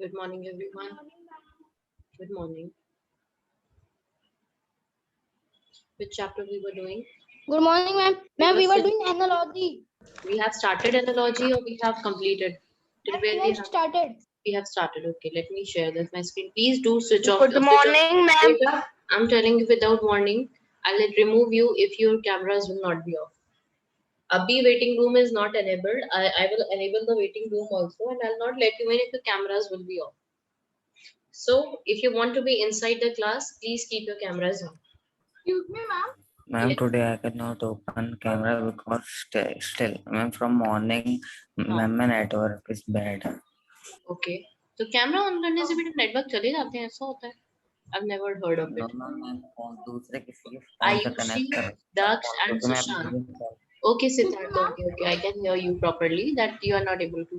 Good morning, everyone. Good morning. Which chapter we were doing? Good morning, ma'am. Ma'am, we were doing analogy. We have started analogy or we have completed? Till where We have started. we have started. Okay, let me share this my screen. Please do switch off. Good morning, ma'am. Beta, I'm telling you without warning. I'll remove you if your cameras will not be off. Abhi waiting room is not enabled. I will enable the waiting room also, and I'll not let you in if the cameras will be off. So if you want to be inside the class, please keep your cameras on. Excuse me, ma'am. Ma'am, Yes. today I cannot open camera because still, ma'am, from morning, ma'am, my network is bad. Okay तो camera on करने से बेटा network चले जाते हैं ऐसा होता है I've never heard of No, it. ma'am, मैं फोन दूसरे किसी के फोन से Ayushi, कनेक्ट कर Daksh and क्योंकि मैं Sushant. Okay, Siddharth. Okay. I can hear you properly. That you are not able to.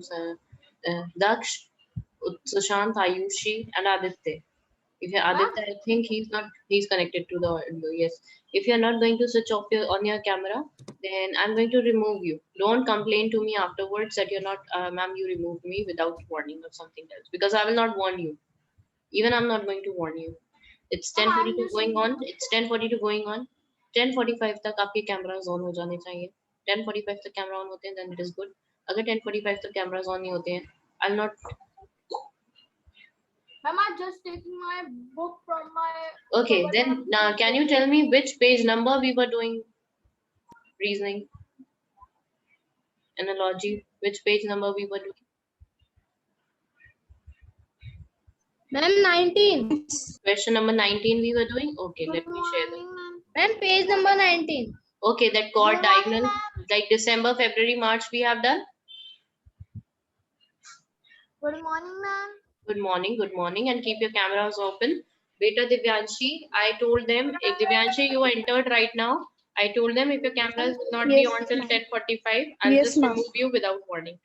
Daksh, Sushant, Ayushi, and Aditya. If you're Aditya, I think he's not. He's connected to the audio. Yes. If you're not going to switch off on your camera, then I'm going to remove you. Don't complain to me afterwards that you're not, ma'am. You removed me without warning or something else because I will not warn you. Even I'm not going to warn you. It's 10:42 going on. It's 10:42 going on. 10:45 तक आपके cameras on हो जाने चाहिए. 10:45 तक camera on होते हैं, then it is good. अगर 10:45 तक cameras on नहीं होते हैं, I'll not. Ma'am, I'm just taking my book from my. Okay, then now can you tell me which page number we were doing reasoning, analogy? Which page number we were doing? Ma'am, 19. Question number 19 we were doing. Okay, let me share that. Ma'am, page number 19. Okay, that chord diagonal, like December, February, March we have done. Good morning, ma'am. Good morning, and keep your cameras open. Beta Divyanshi, I told them, if Divyanshi, you entered right now, I told them if your cameras will not be on till 10:45, I'll Yes, just ma'am. remove you without warning.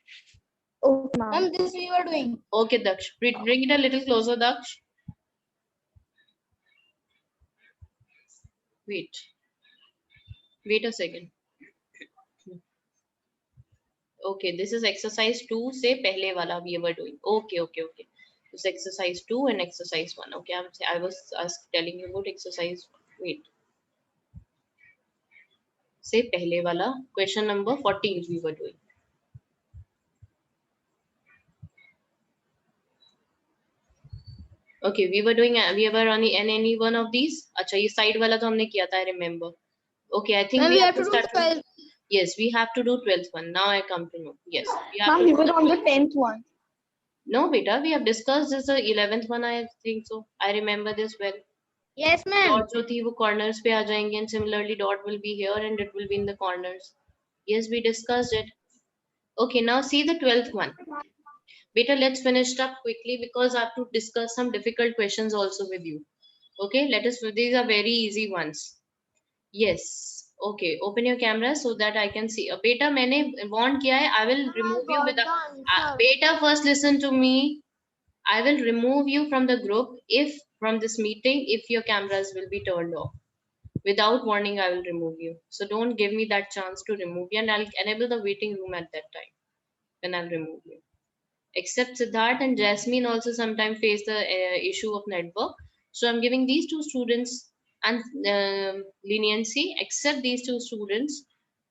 Okay, ma'am. Ma'am, this we were doing. Okay, Daksh, bring it a little closer, Daksh. Wait a second. Okay, this is exercise 2 से पहले वाला we were doing. Okay. This exercise 2 and exercise 1. Okay, I was telling you about exercise. Wait. से पहले वाला question number 14 we were doing. Okay, we were on any one of these. अच्छा ये side वाला तो हमने किया था, I remember. Okay, I think Ma'am, we have to do start. 12. Yes, we have to do 12th one. Now I come to know. Yes, we have Ma'am, to we do were the on the 12th. 10th one. No, beta, we have discussed this the 11th one. I think so. I remember this well. Yes, ma'am. Dot जो थी वो corners पे आ जाएंगे and similarly dot will be here and it will be in the corners. Yes, we discussed it. Okay, now see the 12th one. Beta, let's finish it up quickly because I have to discuss some difficult questions also with you. Okay, these are very easy ones. Yes. Okay, open your camera so that I can see. Beta, मैंने warn किया है. I will remove you without. Beta, first listen to me. I will remove you from the group if from this meeting if your cameras will be turned off. Without warning, I will remove you. So don't give me that chance to remove you, and I'll enable the waiting room at that time when I'll remove you. Except Siddharth and Jasmine also sometimes face the issue of network. So I'm giving these two students and leniency. Except these two students,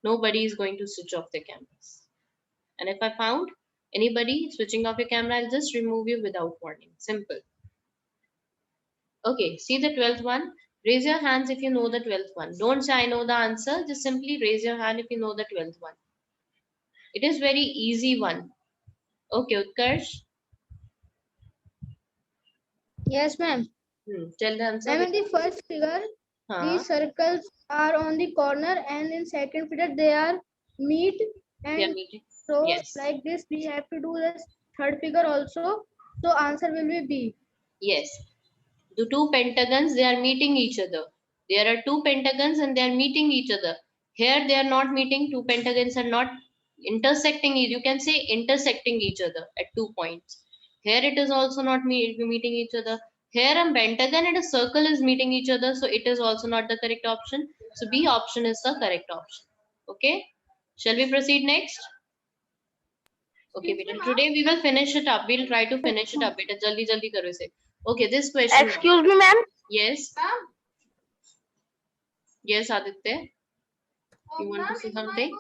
nobody is going to switch off their cameras. And if I found anybody switching off your camera, I'll just remove you without warning. Simple. Okay, see the 12th one. Raise your hands if you know the 12th one. Don't say I know the answer. Just simply raise your hand if you know the 12th one. It is very easy one. Okay, Utkarsh. Yes, ma'am. Tell the answer. Ma'am, in the first figure, these circles are on the corner, and in second figure they are meet. They are And meeting. so Yes. like this, we have to do this third figure also. So answer will be B. Yes. The two pentagons, they are meeting each other. There are two pentagons and they are meeting each other. Here they are not meeting. Two pentagons are not intersecting. You can say intersecting each other at 2 points. Here it is also not meeting each other. Here a pentagon and a circle is meeting each other. So it is also not the correct option. So B option is the correct option. Okay. Shall we proceed next? Okay, beta. Today we will finish it up. We'll try to finish it up, beta. Jaldi jaldi karo ise. Okay, this question. Excuse me, ma'am. Yes. Yes, Aditya. You want to say something?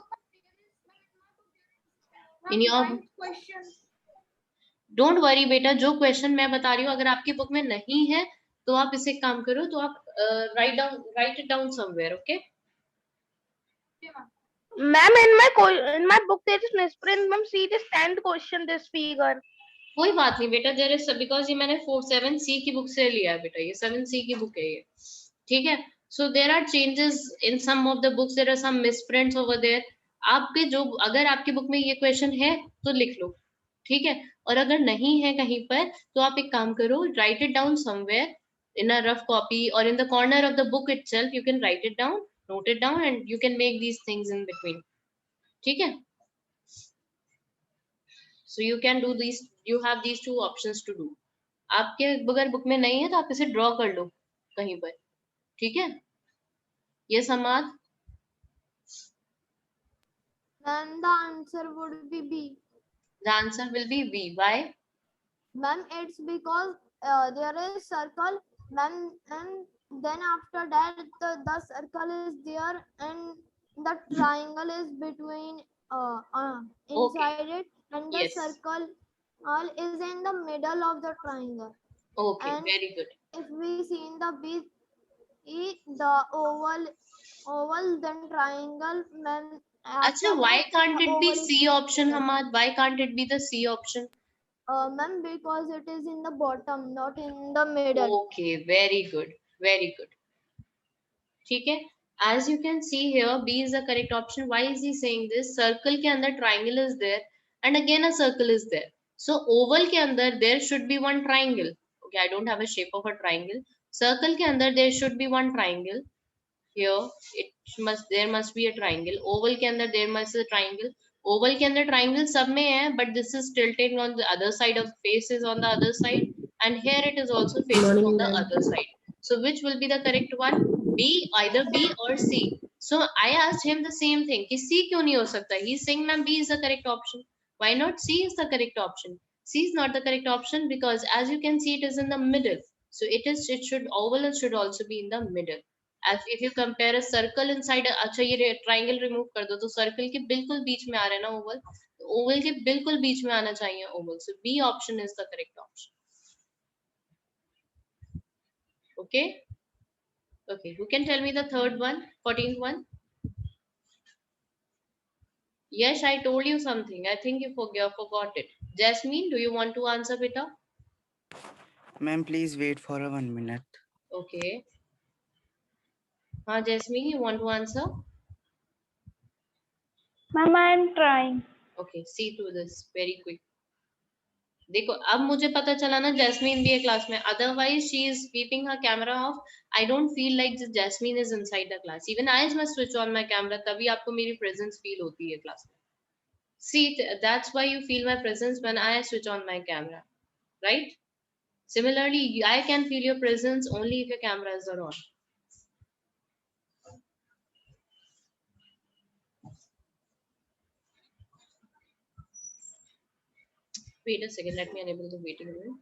In your don't worry बेटा, जो question मैं बता रही हूँ अगर आपकी book में नहीं है तो आप इसे काम करो, तो आप right it down somewhere. Okay Ma'am, in my book there is misprint. Ma'am, see this 10th question, this figure. कोई बात नहीं बेटा, देयर इज बिकॉज ये मैंने 7C की बुक से लिया है बेटा, ये 7C की बुक है ये, ठीक है. So there are changes in some of the books, there are some misprints over there. आपके जो अगर आपकी बुक में ये क्वेश्चन है तो लिख लो, ठीक है. और अगर नहीं है कहीं पर तो आप एक काम करो, right it down somewhere in a rough copy or in the corner of the book itself. You can write it down, note it down, and you can make these things in between. ठीक है. So you can do these, you have these two options to do. आपके अगर book में नहीं है तो आप इसे ड्रॉ कर लो कहीं पर, ठीक है. ये समाज. Then the answer would be B. The answer will be B. Why? Ma'am, it's because there is circle, ma'am, and then after that the circle is there and the triangle is between inside it, and the Yes. circle is in the middle of the triangle. Okay, And very good. if we see in the B, the oval, then triangle, then अच्छा, why can't it be C option, Hamad? Why can't it be the C option? ma'am, because it is in the bottom, not in the middle. Okay, very good, very good. ठीक है. As you can see here, B is the correct option. Why is he saying this? Circle के अंदर triangle is there, and again a circle is there. So oval के अंदर there should be one triangle. Okay, I don't have a shape of a triangle. Circle के अंदर there should be one triangle. Here there must be a triangle. Oval के अंदर there must be a triangle. Oval के अंदर triangle सब में है, but this is tilted on the other side of face is on the other side, and here it is also facing on the other side. So which will be the correct one? B, either B or C. So I asked him the same thing कि C क्यों नहीं हो सकता? He's saying ma'am B is the correct option. Why not C is the correct option? C is not the correct option because as you can see it is in the middle. So it should oval should also be in the middle. As if you compare a circle inside अच्छा ये triangle remove कर दो तो circle के बिल्कुल बीच में आ रहा है ना oval, oval के बिल्कुल बीच में आना चाहिए oval. So B option is the correct option. Okay. Okay, who can tell me the third one, 14th one? Yes, I told you something. I think you forgot it. Jasmine, do you want to answer, beta? Ma'am, please wait for 1 minute. Okay. Jasmine, you want to answer? Ma'am, I am trying. Okay, see through this very quick. देखो अब मुझे पता चला ना jasmine भी है class में, otherwise she is keeping her camera off. I don't feel like Jasmine is inside the class. Even I must switch on my camera, तभी आपको मेरी presence feel होती है क्लास में. See, that's why you feel my presence when I switch on my camera, right? Similarly, I can feel your presence only if your cameras are on. Wait a second, let me enable the waiting room.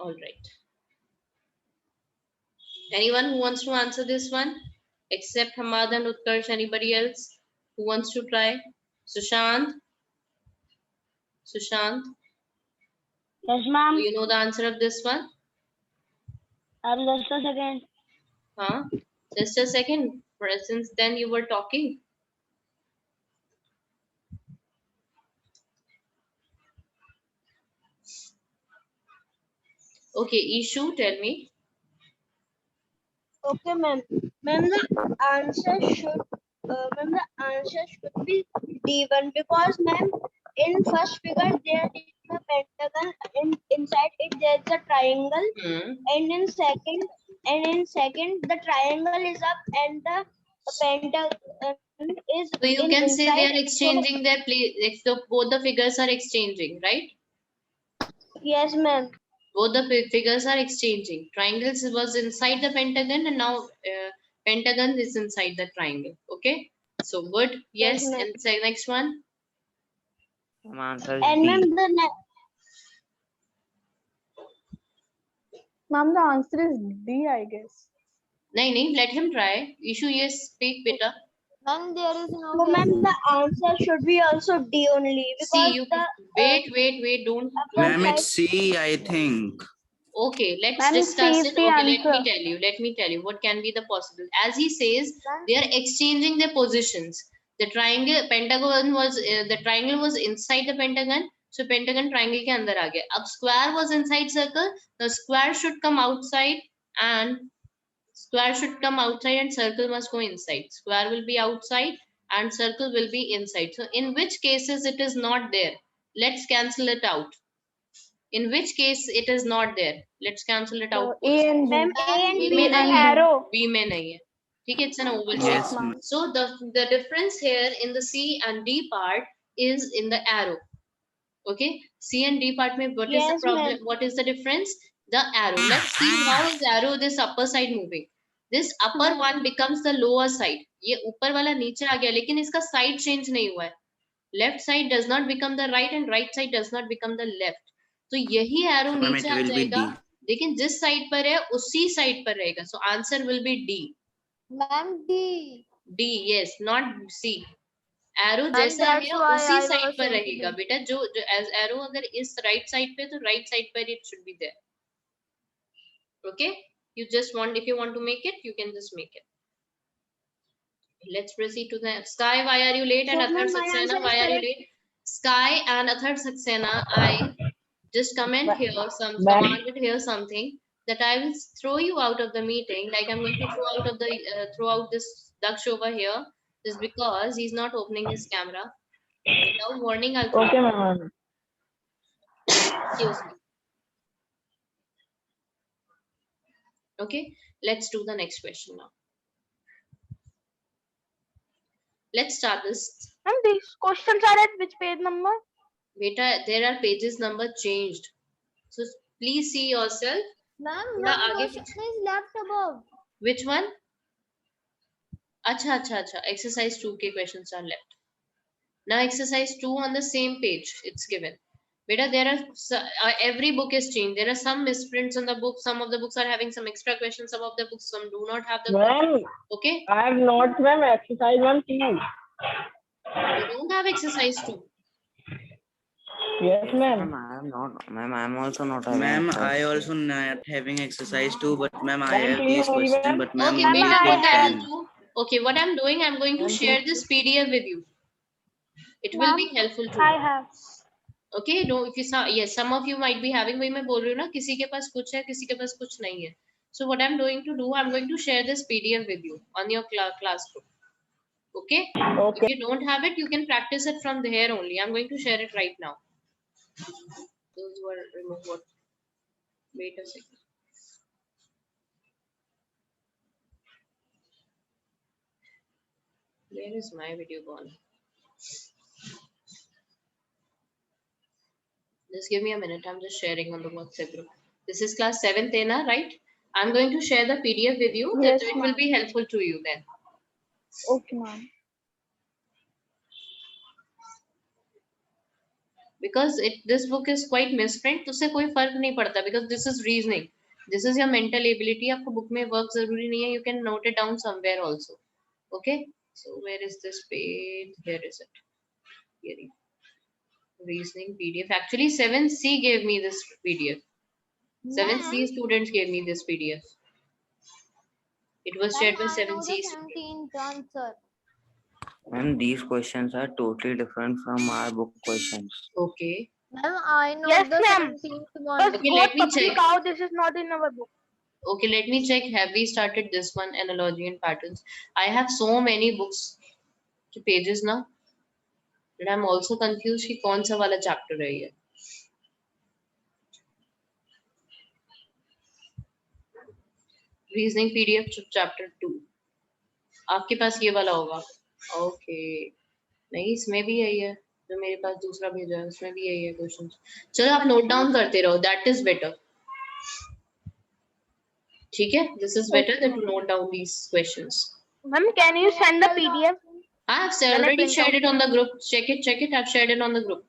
All right. Anyone who wants to answer this one? Except Hamad and Utkarsh, anybody else who wants to try? Sushant? Sushant? Yes, Do ma'am. you know the answer of this one? Just a second. Huh? Just a second. Since then you were talking. Okay, Ishu, tell me. Okay, ma'am. Ma'am, the answer should be D1 because, ma'am, in first figure there is a pentagon, inside it there is a triangle, and in second the triangle is up and the pentagon is. So you can say inside. they are exchanging their place. If both the figures are exchanging, right? Yes, ma'am. Both the figures are exchanging. Triangles was inside the pentagon, and now Pentagon is inside the triangle. Okay, so good. Yes, ma'am. and say next one. My answer is And D. ma'am, Ma'am, the answer is D, I guess. Nahin, let him try. Ishu, yes, speak, beta. Ma'am, there is no so ma'am, guess. the answer should be also D only See, because you the wait. Don't. upper Ma'am, side. it's C, I think. Okay, let's Ma'am, discuss C is it. the Okay, answer. let me tell you what can be the possible. As he says, Ma'am, they are exchanging their positions. The pentagon was the triangle was inside the pentagon, so pentagon triangle ke andar aa gaya. Ab square was inside circle, the square should come outside and circle must go inside. Square will be outside and circle will be inside. So in which cases it is not there? Let's cancel it out. In which case it is not there? Let's cancel it out. A and B. Ma'am, A and B B में is नहीं है, Arrow. B में नहीं है. ठीक है, it's an oval shape. Yes, ma'am. So the difference here in the C and D part is in the arrow. Okay, C and D part में what is the Yes, problem? ma'am. What is the difference? The arrow. Let's see how is arrow this upper side moving. This upper one becomes the lower side. ये ऊपर वाला नीचे आ गया, लेकिन इसका side change नहीं हुआ है. Left side does not become the right and right side does not become the left. तो यही arrow Ma'am, नीचे it आ will be जाएगा, D. लेकिन जिस साइड पर है उसी साइड पर रहेगा. So answer will be D. ma'am, D. D, yes, not C. Arrow Ma'am, जैसा that's है why उसी I साइड was पर saying रहेगा D. बेटा. जो as arrow अगर इस right side पे तो right side पर it should be there. Okay, you just want, if you want to make it, you can just make it. Let's proceed to the Sky. Why are you late? And So, Athar ma'am, my Saxena, answer is why are you correct. late? Sky and Athar Saxena, I just comment here Ma'am. commanded here something that I will throw you out of the meeting. Like I'm going to throw out this Daksh over here, just because he's not opening his camera. Without warning, I'll throw Okay, you. ma'am. Excuse me. Okay, let's do the next question now. Let's start this. Ma'am, these questions are at which page number? Beta, there are pages number changed. So please see yourself. Ma'am, थोड़ा one आगे question is left above. Which one? अच्छा. Exercise 2 के questions are left. Now exercise 2 on the same page. It's given. Beta, there are every book is changed. There are some misprints on the book. Some of the books are having some extra questions. Some of the books, some do not have the. Ma'am, Okay. I have not, ma'am, exercise 1 too. You don't have exercise 2. Yes, ma'am. Ma'am, I am not. Ma'am, I am also not having Ma'am, exercise. I also not having exercise too, but ma'am, I Ma'am, have please these hurry, questions, ma'am. but ma'am, Okay, only beta, till what I will 10. do. Okay, what I'm doing, I'm going to Ma'am, share please. this PDF with you. It will be helpful to I you. have. Okay, no, if you yes, some of you might be having, वही मैं बोल रही हूँ ना, किसी के पास कुछ है, किसी के पास कुछ नहीं है. So what I'm going to do, I'm going to share this PDF with you on your class group. Okay? Okay. If you don't have it, you can practice it from there only. I'm going to share it right now. Those who are remote, what? Wait a second. Where is my video gone? Just give me a minute. I'm just sharing on the WhatsApp group. This is class 7th ENA, right? I'm going to share the PDF with you. Yes, That it will ma'am. be helpful to you then. Okay, ma'am. Because this book is quite misprint, तो उससे कोई फर्क नहीं पड़ता, because this is reasoning. This is your mental ability. आपको book में work जरूरी नहीं है. You can note it down somewhere also. Okay? So where is this page? Here is it. Here. Reasoning PDF. Actually, 7C gave me this PDF. 7C Ma'am, students gave me this PDF. It was shared by ma'am, I know 7C the students. 17th answer. And these questions are totally different from our book questions. Okay. Ma'am, I know Yes, the ma'am. 17th But one. Okay, go let me public check. out. This is not in our book. Okay, let me check. Have we started this one, analogy and patterns? I have so many books pages now that I'm also confused कि कौन सा वाला chapter है ये. Reasoning PDF chapter 2. आपके पास ये वाला होगा. Okay. नहीं, इसमें भी यही है. जो मेरे पास दूसरा भेजा है उसमें भी यही है क्वेश्चन. चलो आप नोट डाउन करते रहो. That is better. ठीक है? This is better than to note down these questions. Ma'am, can you send the PDF? I have When I already print shared out. it on the group. Check it, check it. I've shared it on the group.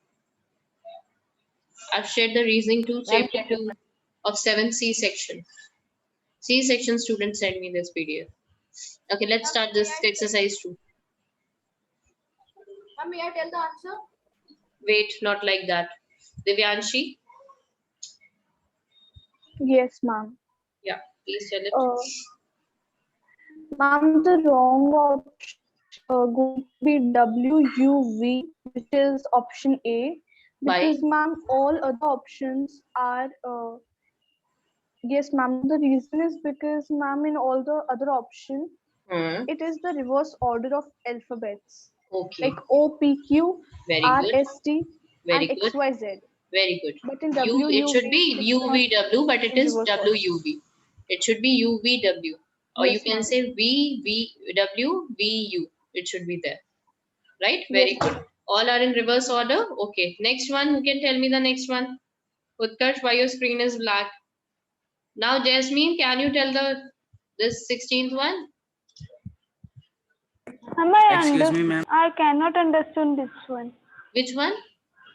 I've shared the reasoning to chapter 2 of 7C section. C section students send me this PDF. Okay, let's start this exercise 2. May I tell the answer? Wait, not like that. Divyanshi? Yes, ma'am. Yeah, please tell it. Ma'am, the wrong option going to be WUV, which is option A, Why? because ma'am, all other options are. Yes, ma'am. The reason is because ma'am, in all the other option, it is the reverse order of alphabets, Okay, like O, P, Q, very R, good. S, T, Very and good. X, Y, Z. Very good. But in It should be WUV, it's not UVW, but it in is reverse order. WUV. It should be UVW. Or you Yes, can ma'am. say VWVU. It should be there. Right? Very Yes, good. All are in reverse order. Okay. Next one. Who can tell me the next one? Utkarsh, why your screen is black? Now, Jasmine, can you tell this 16th one? Excuse me, ma'am. I cannot understand this one. Which one?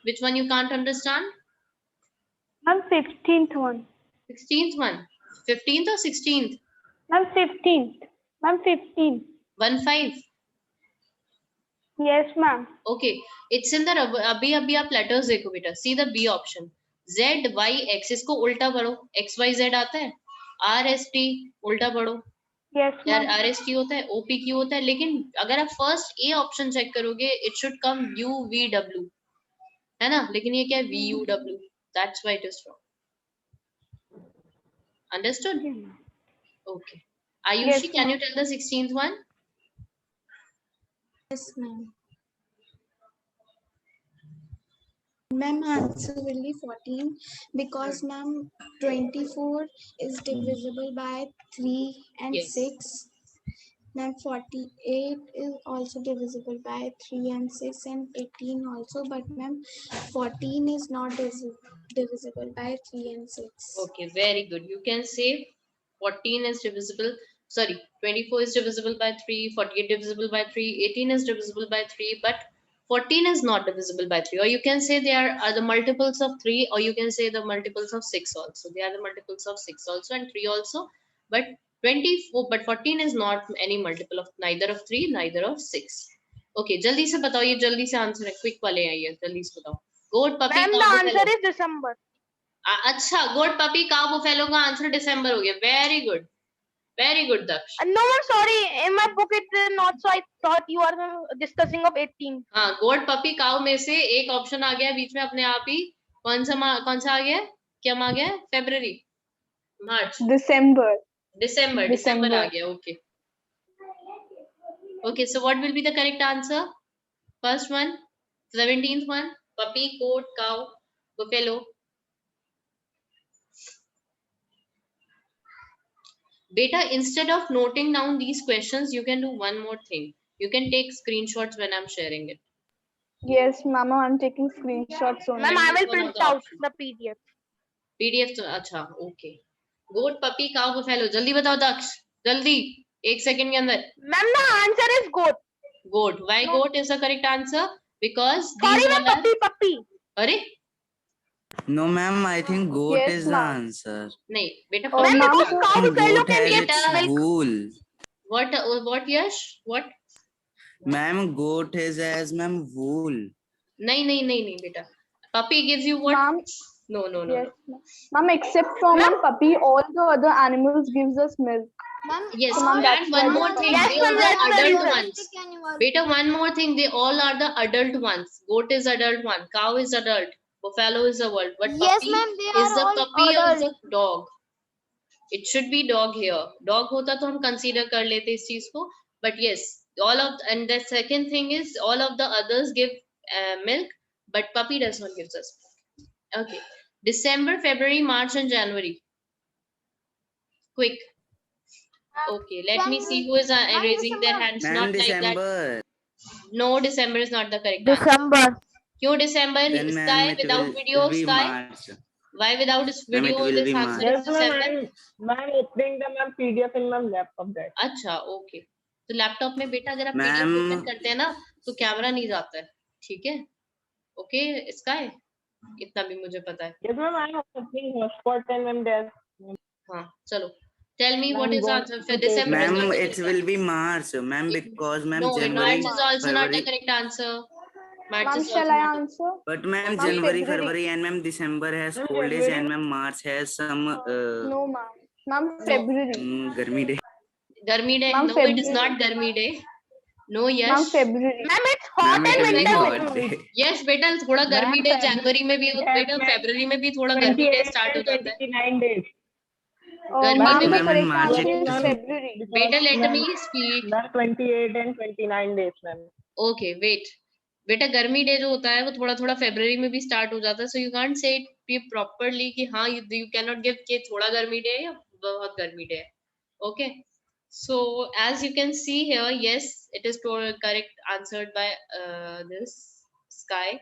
Which one you can't understand? Ma'am, 15th one. 16th one. 15th or 16th? Ma'am, 15th. Ma'am, 15th. 1-5. Yes, ma'am. Okay, it's in the अभी आप letters देखो बेटा. See the B option. Z, Y, X. इसको उल्टा पढ़ो. X, Y, Z आता है. R, S, T उल्टा पढ़ो. Yes, यार ma'am. R, S, T होता है. O, P, Q होता है. लेकिन अगर आप first A option check करोगे, it should come U, V, W. है ना? लेकिन ये क्या है? V, U, W. That's why it is wrong. Understood? Okay. Ayushi, Yes, can you tell the 16th one? Yes, ma'am. Ma'am, answer will be 14 because ma'am 24 is divisible by 3 and Yes. 6. Ma'am 48 is also divisible by 3 and 6 and 18 also, but ma'am 14 is not divisible by 3 and 6. Okay, very good. You can say 14 is divisible, sorry, 24 is divisible by 3, 48 divisible by 3, 18 is divisible by 3, but 14 is not divisible by 3. Or you can say they are the multiples of 3, or you can say the multiples of 6 also. They are the multiples of 6 also and 3 also. But 14 is not any multiple of neither of 3, neither of 6. Okay, जल्दी से बताओ, ये जल्दी से answer है, quick वाले आइए, जल्दी से बताओ. Goat, puppy, Ma'am, cow, the buffalo. answer is December. अच्छा, गोट पपी काउ बुफेलो का आंसर दिसंबर हो गया. Very good Daksh. No, I'm sorry. In my book, it is not. So I thought you are discussing of 18. हाँ, गोट puppy cow में से एक option आ गया बीच में अपने आप ही. कौन सा आ गया? क्या आ गया? फरवरी, मार्च, December. दिसंबर आ गया. Okay, so what will be the correct answer? First one, 17th one, puppy, goat, cow, buffalo. Beta, instead of noting down these questions, you can do one more thing. You can take screenshots when I'm sharing it. Yes, Mama, I'm taking screenshots only. Ma'am, I will One of print the out options. the PDF. PDF तो अच्छा, okay. Goat, puppy, cow, buffalo. जल्दी बताओ दक्ष, जल्दी, 1 second के अंदर. Ma'am, the answer is goat. Goat. Why No. goat is the correct answer? Because Sorry, these ma'am, all are. puppy. अरे No, ma'am. I think goat Yes, is the ma'am. answer. नहीं बेटा. Ma'am, first because answer. cow buffalo Goat can has get its milk. wool. What Yash? What? Ma'am, goat has ma'am wool. नहीं बेटा. Puppy gives you what? Ma'am, No. yes, ma'am. Except for ma'am puppy, all the other animals gives us milk. Ma'am, Yes, So, ma'am, that's and one why more the- thing. Yes, They are ma'am, the that's the adult reason. ones. Beta, one more thing. They all are the adult ones. Goat is adult one. Cow is adult. Buffalo is a world. But Yes, puppy ma'am, they is are the all puppy of adult. the dog. It should be dog here. Dog होता तो हम consider कर लेते इस चीज को. But yes, and the second thing is all of the others give milk, but puppy does not give us milk. Okay. December, February, March, and January. Quick. Okay, let me see who is raising their hands. Ma'am, Not like that. December. No, December is not the correct answer. December. क्यों December? Then Sky ma'am, it without will video be Sky. March. Why without this Ma'am, it video will this be answer March. is Yes, ma'am. December? I'm opening the ma'am PDF in my laptop. That. अच्छा okay, तो laptop में बेटा अगर आप Ma'am. PDF open करते हैं ना तो कैमरा नहीं जाता है, ठीक है? ओके इसका है, इतना भी मुझे पता है। Yes, ma'am. I'm opening hotspot and ma'am there. हाँ चलो, tell me what Ma'am, is going answer to for take December is Ma'am, not it the will be March. Ma'am, because ma'am no, January, March is also not the February. correct answer. March Ma'am, is also shall I not answer? But ma'am, Ma'am, January, February. February, and ma'am December has Ma'am, cold days, January. and ma'am March has some No, ma'am. Ma'am, February. गर्मी day. गर्मी day, Ma'am, no it is February. not गर्मी day, no Ma'am, Yash, February. Ma'am, it's Ma'am, hot it and will be winter. hot day. यश बेटा थोड़ा गर्मी day Ma'am, जनवरी में भी February बेटा, has फरवरी में भी थोड़ा गर्मी डे 28 स्टार्ट हो and जाता है। 29 days. गर्मी Ma'am, में the भी ma'am, in correct March answer it is will. February. बेटा let Ma'am, me speak, ma'am, 28 and 29 days, ma'am. Okay wait बेटा, गर्मी डे जो होता है वो थोड़ा थोड़ा फरवरी में भी स्टार्ट हो जाता है, so you can't say it properly कि हाँ यू कैन नॉट गिव कि थोड़ा गर्मी डे है या बहुत गर्मी डे है। Okay so as you can see here, yes it is correct answered by this sky,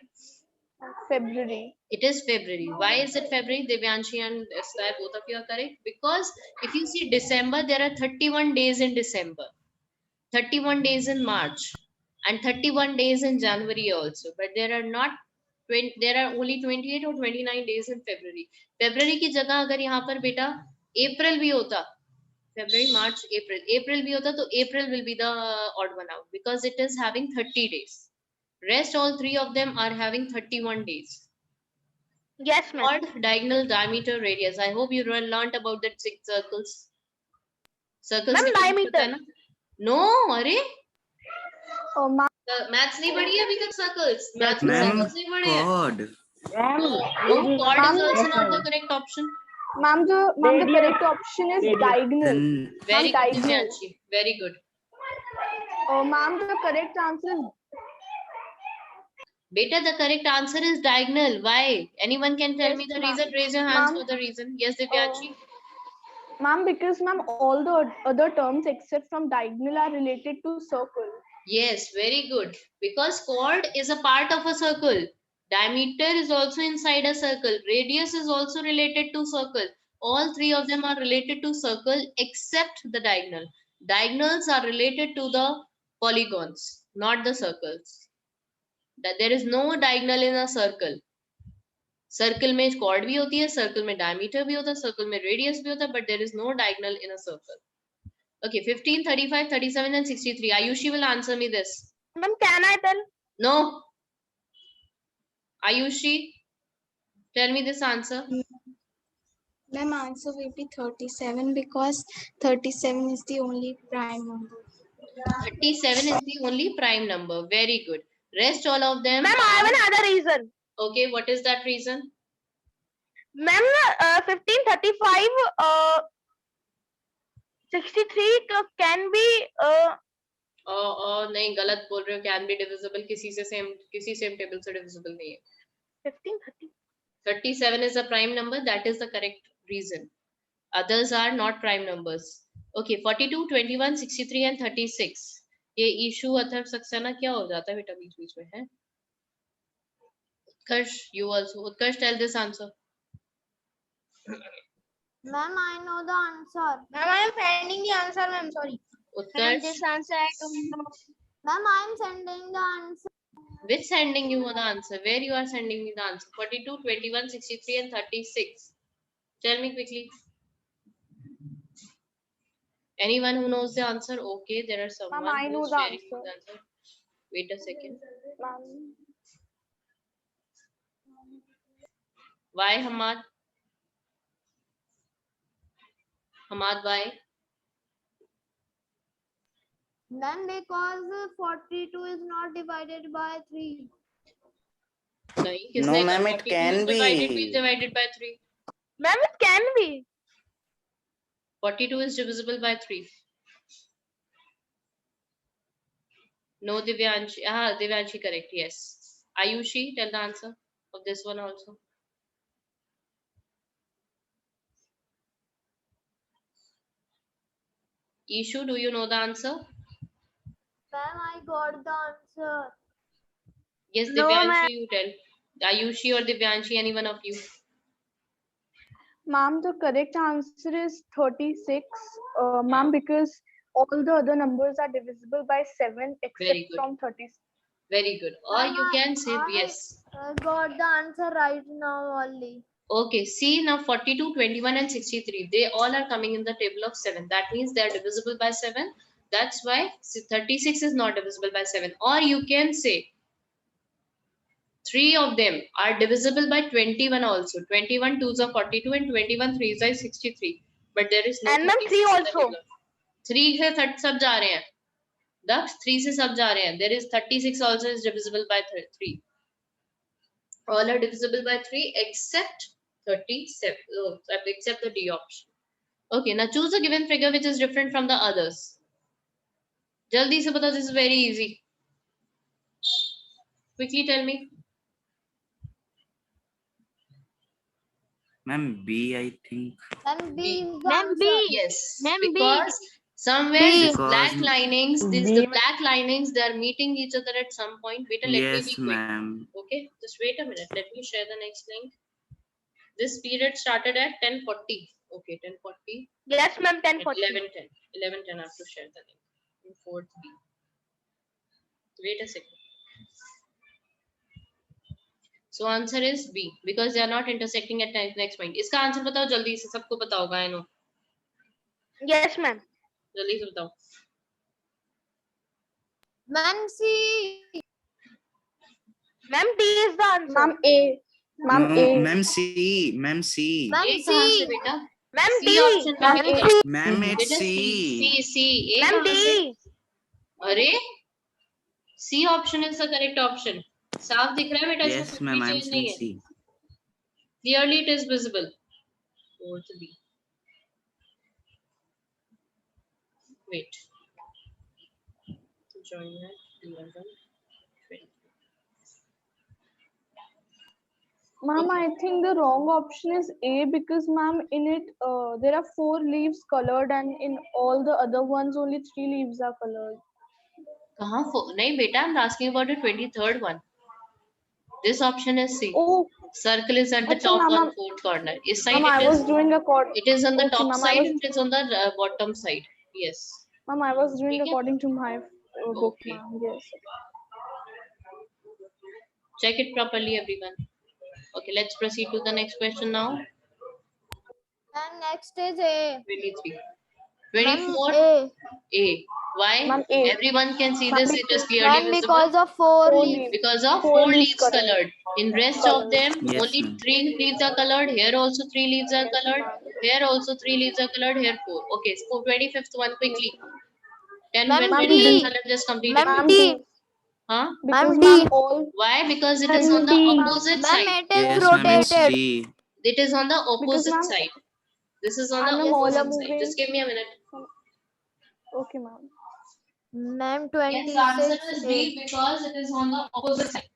February. it is February. Why is it February? Devyanshi and Sky, both of you are correct, because if you see December, there are 31 days in December, 31 days in March, and 31 days in January also, but there are not 20, there are only 28 or 29 days in February. February की जगह अगर यहाँ पर बेटा April भी होता, February, March, April भी होता, तो April will be the odd one out because it is having 30 days. Rest all three of them are having 31 days. Yes, ma'am. Chord, diagonal, diameter, radius. I hope you learnt about that 6 circles. Circles Ma'am, के बारे में diameter. पता है ना? No, अरे Oh, ma'am. Maths नहीं पढ़ी है अभी तक circles. मैथ्स में Ma'am, circles नहीं पढ़े हैं. chord. Ma'am, No, chord is Ma'am, also yes, not the ma'am. correct option. Ma'am, the Radius. correct option is Radius. diagonal. Then Very good, diagonal. Divyanshi. Very good. Oh, ma'am, the correct answer is Beta, the correct answer is diagonal. Why? Anyone can tell Yes, me the ma'am. reason? Raise your hands Ma'am. for the reason. Yes, Divyanshi. ma'am, because ma'am, all the other terms except from diagonal are related to circle. Yes, very good. Because chord is a part of a circle. Diameter is also inside a circle. Radius is also related to circle. All three of them are related to circle except the diagonal. Diagonals are related to the polygons, not the circles. That there is no diagonal in a circle. Circle में chord भी होती है, circle में diameter भी होता है, circle में radius भी होता है, but there is no diagonal in a circle. Okay, 15, 35, 37 and 63. Ayushi will answer me this. Ma'am, can I tell? No. Ayushi, tell me this answer. Ma'am, answer will be 37 because 37 is the only prime number. 37 is the only prime number. Very good. Rest all of them. Ma'am, I have another reason. Okay, what is that reason? Ma'am, 15, 35, 63 can be नहीं गलत बोल रहे हो. Can be divisible. किसी same table से divisible नहीं है. 15, 30. 37 is a prime number. That is the correct reason. Others are not prime numbers. Okay, 42, 21, 63 and 36. ये issue अथर्व सक्सेना क्या हो जाता है बेटा बीच में है? Utkarsh, you also. Utkarsh, tell this answer. Ma'am, I know the answer. Ma'am, I am finding the answer, ma'am. Sorry. Ma'am, Utkarsh, this answer I don't know. Ma'am, I am sending the answer. which sending you the answer? Where you are sending me the answer? 42, 21, 63 and 36. Tell me quickly. Anyone who knows the answer? Okay, there are someone Ma'am, I who know is the sharing answer. the answer. Wait a second. Ma'am. Why, Hamad? Hamad, why? Ma'am, because 42 is not divided by 3. नहीं, No, किसने ma'am, कहा? it 42 can is be. divided by 3. Ma'am, it can be. 42 is divisible by 3. No, Divyanshi. Divyanshi, correct. Yes. Ayushi, tell the answer of this one also. Ishu, do you know the answer? Ma'am, I got the answer. Yes, No, Divyanshi, ma'am. you tell. Ayushi or Divyanshi, any one of you. Ma'am, the correct answer is 36. Ma'am, because all the other numbers are divisible by 7 except Very good. from 36. Very good. Or you can say yes. I got the answer right now only. Okay, see now 42, 21 and 63. They all are coming in the table of 7. That means they are divisible by 7. That's why 36 is not divisible by 7. Or you can say 3 of them are divisible by 21 also. 21 2s are 42 and 21 3s are 63. But there is no And ma'am, 36 3 in the also. table. 3 से सब जा रहे हैं. Daksh, 3 से सब जा रहे हैं. There is 36 also is divisible by 3. All are divisible by 3 except 37. Oh, except the D option. Okay, now choose a given figure which is different from the others. Jaldi se batao, this is very easy. Quickly tell me. Ma'am, B, I think. Ma'am, B B. is the Ma'am, answer. B. Yes, Ma'am, B. because somewhere B. these Because black linings, B, the ma'am. black linings, they are meeting each other at some point. Wait, let me be Yes, quick. ma'am. Okay, just wait a minute. Let me share the next link. This period started at 10:40. Okay, 10:40. Yes, ma'am, At 10:40. 11:10. 11:10 I have to share the link. In 4th B. Wait a second. So answer is B because they are not intersecting at next point. इसका answer बताओ जल्दी से, सबको पता होगा, I know. Yes, ma'am. जल्दी से बताओ. Ma'am, C. Ma'am, D is the answer. Ma'am, A. Ma'am, No, A. ma'am, C. Ma'am, C. Ma'am, A कहाँ से C. बेटा? Ma'am, C D. option में Ma'am, क्यों A. गए? Ma'am, it's बेटा C. C. A Ma'am, कहाँ से? D. अरे C option is the correct option. साफ दिख रहा है बेटा, इसमें Yes, कुछ ma'am, भी I'm चेंज नहीं saying है. C. Clearly it is visible. 4th B. Wait. Join at 11. 20. Ma'am, Okay. I think the wrong option is A because, ma'am, in it there are 4 leaves colored and in all the other ones only 3 leaves are colored. कहाँ नहीं बेटा, I'm asking about the 23rd one. This option is C. Oh, Circle is at the Acha, top ma'am, one fourth corner. This side ma'am, I it was is. doing It is on the Okay, top ma'am, I side. was- It is on the bottom side. Yes. Ma'am, I was doing ठीक है? according to my book, Okay. ma'am. Yes. Check it properly, everyone. Okay, let's proceed to the next question now. And next is A. 23. Ma'am, 24. A. A. Why? Ma'am, A. Everyone can see Ma'am, this. It is clearly Ma'am, visible. because of 4 4 leaves. leaves. Because of 4 4 leaves leaves colored. In rest of them, Yes, only ma'am. 3 leaves are colored. Here also 3 leaves are Yes, colored. ma'am. Here also 3 leaves are colored. Here 4. Okay, so 25th one quickly. 10 Ma'am, minutes D. are left, just complete Ma'am, it. Ma'am, D. D. Huh? Because, Ma'am, ma'am, D. all. Why? Because it is on the D. opposite Ma'am, side. it is Yes, ma'am, it's rotated. D. It is on the Because, opposite ma'am, side. This is on the ma'am, all are opposite side. moving. Just give me a minute. Okay, ma'am. Ma'am, Yes, answer 26 is A. D because it is on the opposite side.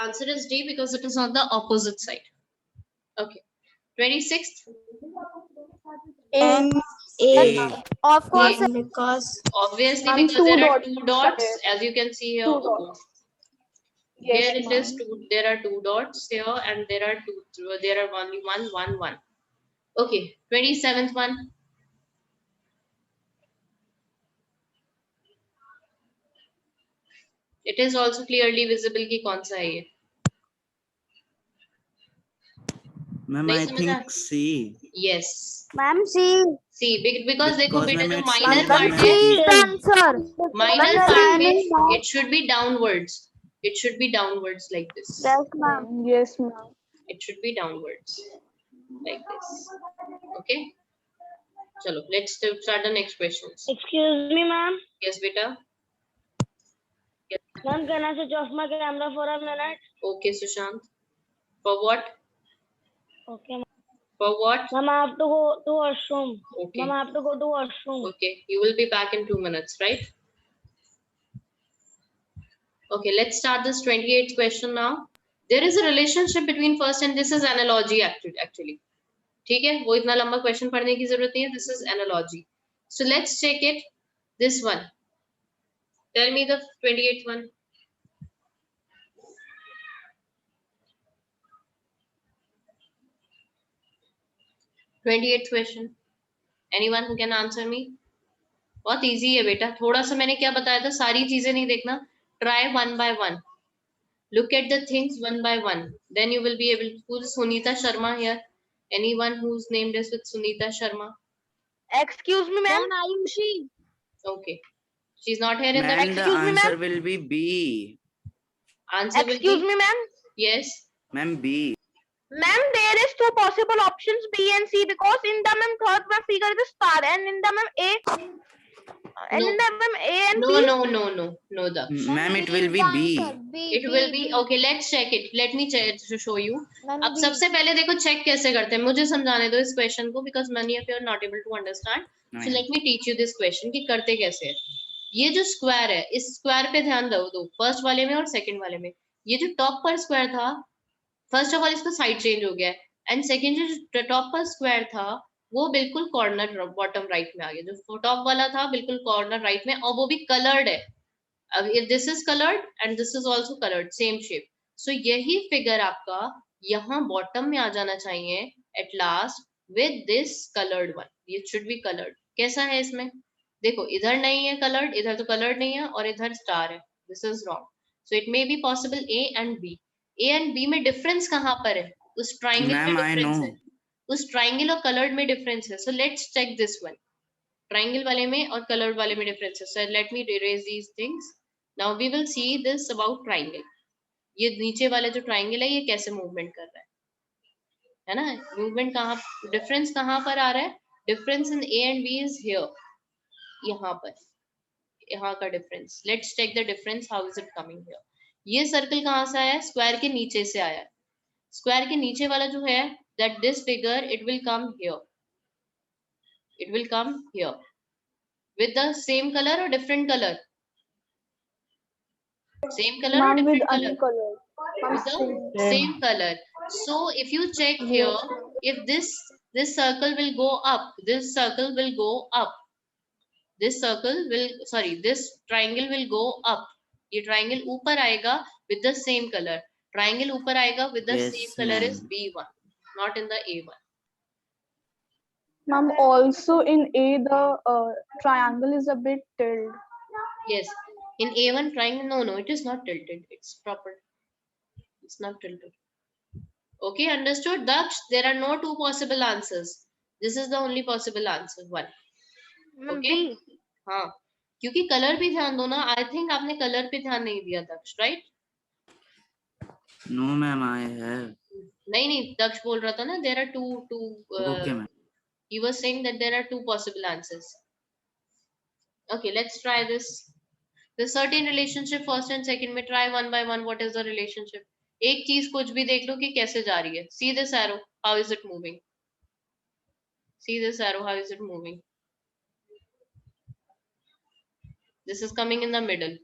Answer is D because it is on the opposite side. Okay. 26th. A. A. Of course, A. Because Obviously, Ma'am, because 2 there are dots. 2 dots, as you can see here. 2 dots. Here Yes, it is ma'am. 2. There are 2 dots here, and there are 2. There are only 1, 1, 1. Okay. 27th one. It is also clearly visible कि कौन सा है ये. Ma'am, नहीं I समझ आया? think C. Yes. Ma'am, C. See, because देखो Because, बेटा ma'am, जो it's minor written part in C है, is the option. answer. minor Ma'am, part C. में it should be downwards. It should be downwards like this. Yes, ma'am. Yes, ma'am. It should be downwards like this. Okay. Chalo, let's start the next questions. Excuse me, ma'am. Yes, beta. Ma'am, can I switch off my camera for a minute? Okay, Sushant. For what? Okay, ma'am. For what? Ma'am, I have to go to washroom. Okay. Ma'am, I have to go to washroom. Okay. You will be back in 2 minutes, right? Okay, let's start this 28th question now. There is a relationship between first and this is analogy actually. ठीक है, वो इतना लंबा question पढ़ने की जरूरत नहीं है. This is analogy. So let's check it. This one. Tell me the 28th one. 28th question. Anyone who can answer me? बहुत इजी है बेटा, थोड़ा सा मैंने क्या बताया था, सारी चीजें नहीं देखना, try one by one, look at the things one by one, then you will be able to. Who's Sunita Sharma here? Anyone whose name is with Sunita Sharma? Excuse me, ma'am. Then Ayushi. Okay, she's not here in the Ma'am, the Excuse me, answer ma'am. will be B. answer will Excuse be me, ma'am. yes. Ma'am, B. Ma'am, there is two possible options B and C because in the ma'am third ma'am figure is a star and in the ma'am A and No. in the ma'am A and No, B. no, Daksh. Ma'am, B it will is be the B. answer. B. It will be okay. Let's check it. Let me show you. Ma'am, अब B. सबसे पहले देखो check कैसे करते हैं, मुझे समझाने दो इस क्वेश्चन को, because many of you are not able to understand. So let me teach you this question कि करते कैसे है. ये जो स्क्वायर है, इस स्क्वायर पे ध्यान दो, फर्स्ट वाले में और सेकंड वाले में. ये जो टॉप पर स्क्वायर था, फर्स्ट ऑफ ऑल इसका साइड चेंज हो गया है, एंड सेकंड जो टॉप पर स्क्वायर था वो बिल्कुल कॉर्नर बॉटम राइट में आ गया. जो टॉप वाला था बिल्कुल कॉर्नर राइट में, और वो भी कलर्ड है. अब if this is colored and this is also colored, same shape, so यही फिगर आपका यहाँ बॉटम में आ जाना चाहिए at last with this colored one. ये should be colored. कैसा है इसमें, देखो इधर नहीं है colored, इधर तो colored नहीं है, और इधर star है. This is wrong. So it may be possible A and B. A and B में difference कहाँ पर है, उस triangle में Ma'am, I difference know. है, उस triangle और colored में difference है. So let's check this one. Triangle वाले में और colored वाले में difference है. So let me erase these things. Now we will see this about triangle. ये नीचे वाला जो triangle है ये कैसे movement कर रहा है ना, movement कहाँ, difference कहाँ पर आ रहा है, difference in A and B is here, यहाँ पर, यहाँ का difference. Let's check the difference, how is it coming here. ये circle कहाँ से आया है, square के नीचे से आया है. Square के नीचे वाला जो है, that this figure it will come here, it will come here with the same color or different color. Same color or Ma'am, with different color? uncolored. Ma'am, With the same color. So if you check here, if this circle will go up, this circle will go up, this circle will, sorry, this triangle will go up. ये triangle ऊपर आएगा with the same color. Triangle ऊपर आएगा with the Yes, same color is ma'am. B1, not in the A1. Ma'am, also in A, the triangle is a bit tilted. Yes, in A1 triangle, no, it is not tilted. It's proper. It's not tilted. Okay, understood? Daksh, there are no two possible answers. This is the only possible answer, one. Ma'am, Okay? B. हाँ, क्योंकि colour भी ध्यान दो ना. I think आपने colour पे ध्यान नहीं दिया दक्ष, right? No, ma'am, I have. नहीं, दक्ष बोल रहा था ना, there are two Okay, ma'am. he was saying that there are two possible answers. Okay, let's try this. The certain relationship first and second में try one by one. What is the relationship? एक चीज कुछ भी देख लो कि कैसे जा रही है. See this arrow, how is it moving? See this arrow, how is it moving? This is coming in the middle.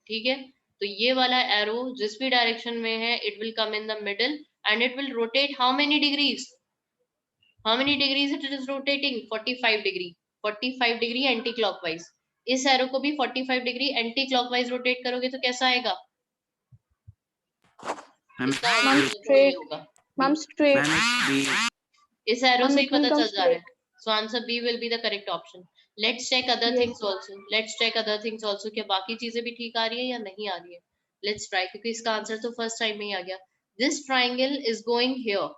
ठीक है, तो ये वाला arrow जिस भी direction में है, it will come in the middle and it will rotate how many degrees? How many degrees it is rotating? 45 degree. 45 degree anti-clockwise. इस arrow को भी 45 degree anti-clockwise rotate करोगे तो कैसा आएगा? Ma'am, इसका Ma'am, answer तो straight. यही होगा. Ma'am, straight. ma'am, it's B. इस arrow Ma'am, से ही it will पता come चल जा रहा है. straight. So answer B will be the correct option. Let's check other Yes. things also. Let's check other things also. क्या बाकी चीजें भी ठीक आ रही है या नहीं आ रही है? Let's try, क्योंकि इसका आंसर तो फर्स्ट टाइम में ही आ गया. This triangle is going here.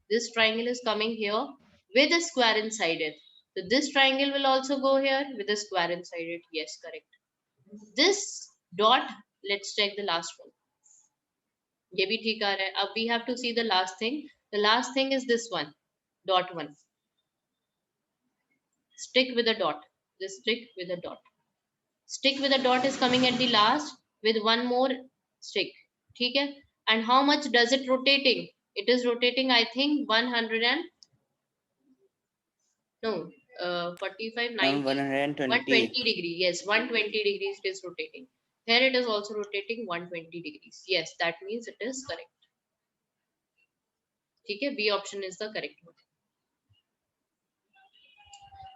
This triangle is coming here with a square inside it. So this triangle will also go here with a square inside it. Yes, correct. This dot, let's check the last one. ये भी ठीक आ रहा है. अब we have to see the last thing. The last thing is this one, dot one. Stick with a dot. Just stick with a dot. Stick with a dot is coming at the last with one more stick. ठीक है? And how much does it rotating? It is rotating, I think 100 and no, 45, Ma'am, 90, 120. 120 degree. Yes, 120 degrees it is rotating. Here it is also rotating 120 degrees. Yes, that means it is correct. ठीक है? B option is the correct one.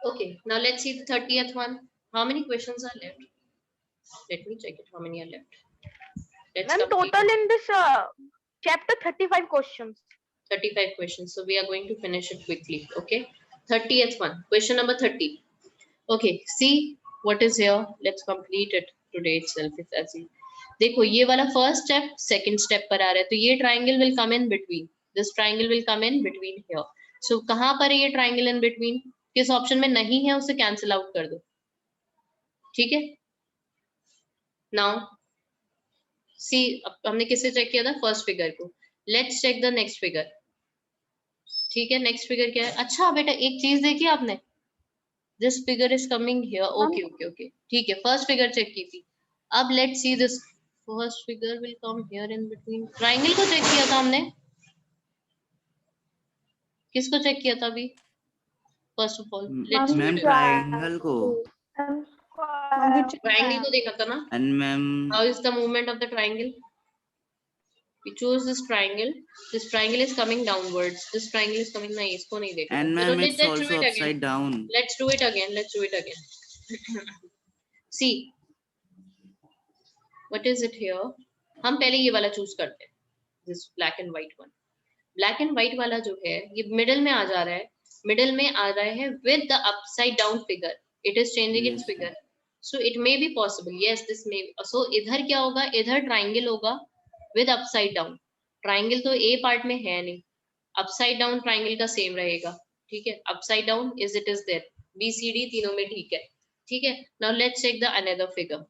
Okay, now let's see the 30th one. How many questions are left? Let me check it. How many are left? Let's Ma'am, complete total in this chapter 35 questions. 35 questions. So we are going to finish it quickly. Okay. 30th one, question number 30. Okay, see what is here. Let's complete it today itself. It's as easy. देखो ये वाला first step second step पर आ रहा है, तो ये triangle will come in between, this triangle will come in between here. So कहां पर है ये ट्राइंगल इन बिटवीन? किस ऑप्शन में नहीं है उसे कैंसिल आउट कर दो. ठीक है, नाउ सी हमने किससे चेक किया था? फर्स्ट फिगर को. Let's check the next figure. ठीक है, नेक्स्ट फिगर क्या है? अच्छा बेटा एक चीज देखी आपने, this figure is coming here. Okay okay okay, ठीक है, फर्स्ट फिगर चेक की थी. अब let's see this first figure will come here in between. Triangle को चेक किया था हमने, किसको चेक किया था अभी? First of all let's ma'am triangle को. ट्राइंगल को देखा था ना. And ma'am how is the movement of the triangle? We choose this triangle. This triangle is coming downwards. This triangle is coming. नहीं, इसको नहीं देखा. and चलो, ma'am it's let's do also it again. upside down. Let's do it again. Let's do it again. See, what is it here? हम पहले ये वाला choose करते हैं. This black and white one. Black and white वाला जो है ये मिडिल में आ जा रहा है. मिडिल में आ रहा है with the upside down figure. It is changing its figure. So it may be possible. Yes, this may. So इधर क्या होगा? इधर triangle होगा with upside down. ट्राइंगल तो ए पार्ट में है नहीं, अपसाइड डाउन ट्राइंगल का सेम रहेगा. ठीक है, upside down is it is there. B C D तीनों में ठीक है. ठीक है, now let's check the another figure.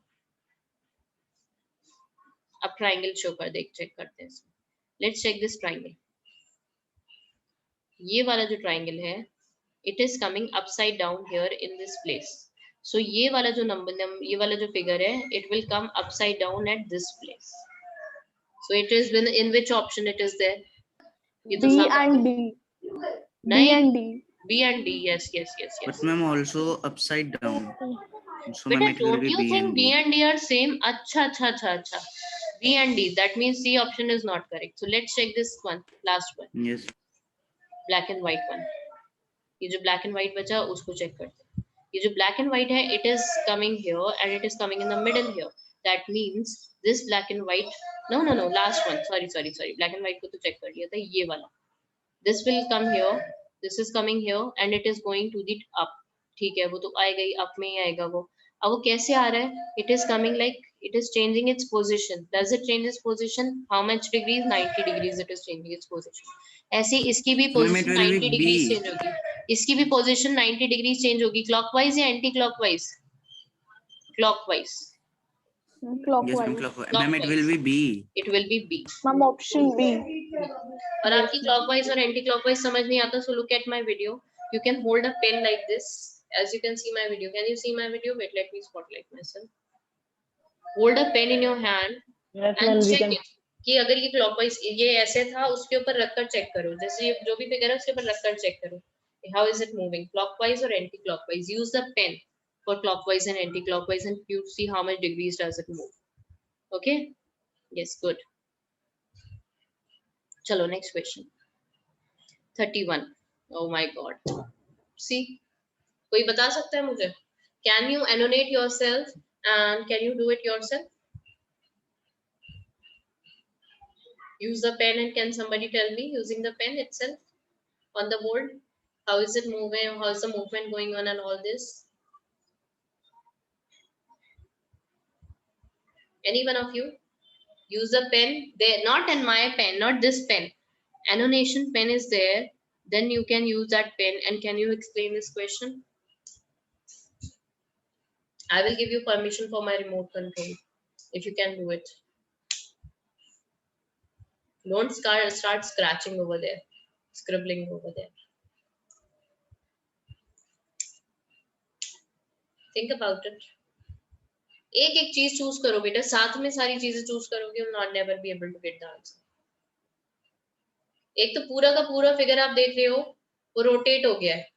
अब ट्राइंगल शो कर देख चेक करते हैं. Let's check this triangle. ये वाला जो ट्राइंगल है it is coming upside down here in this place. So ये वाला जो ये वाला जो फिगर है it will come upside down at this place. So it is in which option it is there? B and D. B and D. B and D. Yes, yes, yes, yes. But ma'am also upside down. So But ma'am it will don't be you B think and B D. and D are same? अच्छा, अच्छा, अच्छा, अच्छा. B and D. That means C option is not correct. So let's check this one, last one, Yes. black and white one. ये जो black and white बचा उसको check करते हैं. ये जो black and white है it is coming here and it is coming in the middle here. That means this black and white. No, last one. Sorry. Black and white को तो check कर लिया था. ये वाला. This will come here. This is coming here and it is going to the up. ठीक है, वो तो आएगा ही, up में ही आएगा वो. अब वो कैसे आ रहा है? It is coming like it is changing its position. Does it change its position? How much degrees? 90 degrees. It is changing its position. ऐसे इसकी भी position 90 degrees change होगी. इसकी भी position 90 degrees change होगी. Clockwise या anti clockwise? Clockwise. Clockwise. Yes ma'am, clockwise. Ma'am it will be B. It will be B. Ma'am option B. और आपकी clockwise और anti clockwise समझ नहीं आता, so look at my video. You can hold a pen like this, as you can see my video. Can you see my video? Wait, let me spotlight myself. Hold a pen in your hand and check it. कि अगर ये clockwise ये ऐसे था उसके ऊपर रखकर check करो. जैसे ये जो भी फिगर है उसके ऊपर रखकर चेक करो. How is it moving? Clockwise or anti clockwise? Use the pen for clockwise and anti clockwise and you see how much degrees does it move. Okay? Yes, good. चलो next question. 31. Oh my God. See, कोई बता सकता है मुझे? Can you annotate yourself and can you do it yourself? Use the pen and can somebody tell me using the pen itself on the board? How is it moving? How is the movement going on and all this? Any one of you? Use the pen. There, not in my pen, not this pen. Annotation pen is there. Then you can use that pen and can you explain this question? I will give you permission for my remote control if you can do it. Don't start scratching over there, scribbling over there. Think about it. एक एक चीज choose करो बेटा, साथ में सारी चीजें choose करोगे, you will not never be able to get the answer. एक तो पूरा का पूरा फिगर आप देख रहे हो वो रोटेट हो गया है,